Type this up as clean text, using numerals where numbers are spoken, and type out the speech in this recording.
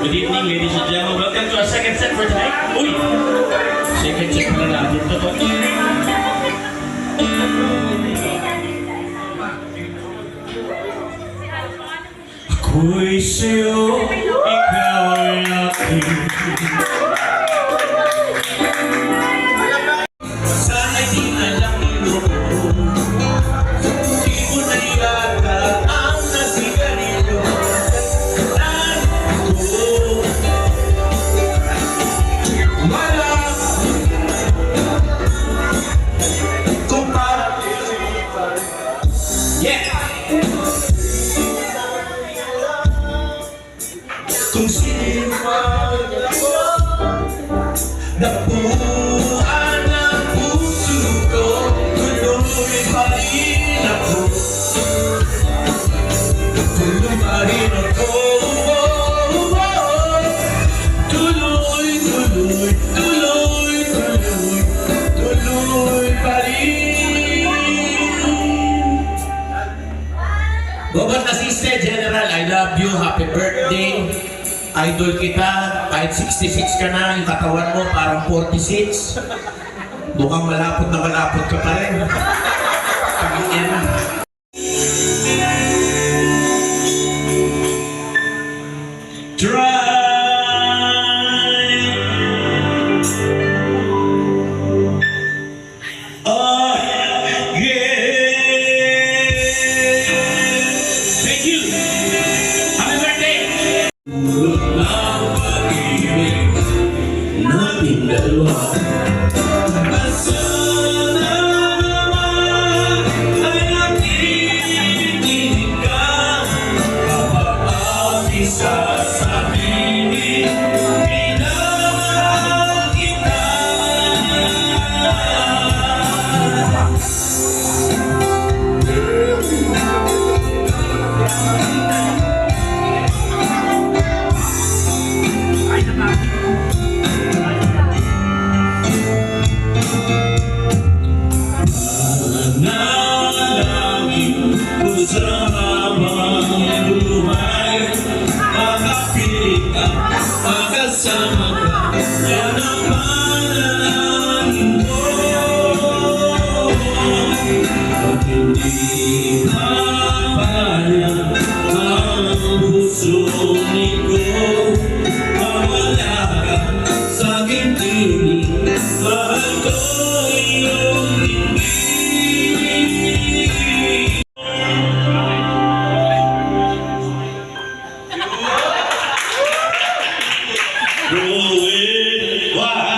Good evening, ladies and gentlemen. Welcome to our second set for tonight. Uy! Second set pala natin ito. Ako'y sa'yo, ikaw ay akin. Sana'y di na lang ilo. Di mo na ilata ang nasigarilyo. Kung sino man ako, napuan ang puso ko, tuloy pa rin ako. Tuloy pa rin ako. Tuloy, tuloy, tuloy, tuloy, tuloy pa rin. Bobot Asiste, General, I love you. Happy birthday. Idol kita, kahit 66 ka na, yung katawan mo parang 46. Mukhang malapot na malapot ka pa rin. Pagigyan na. Why?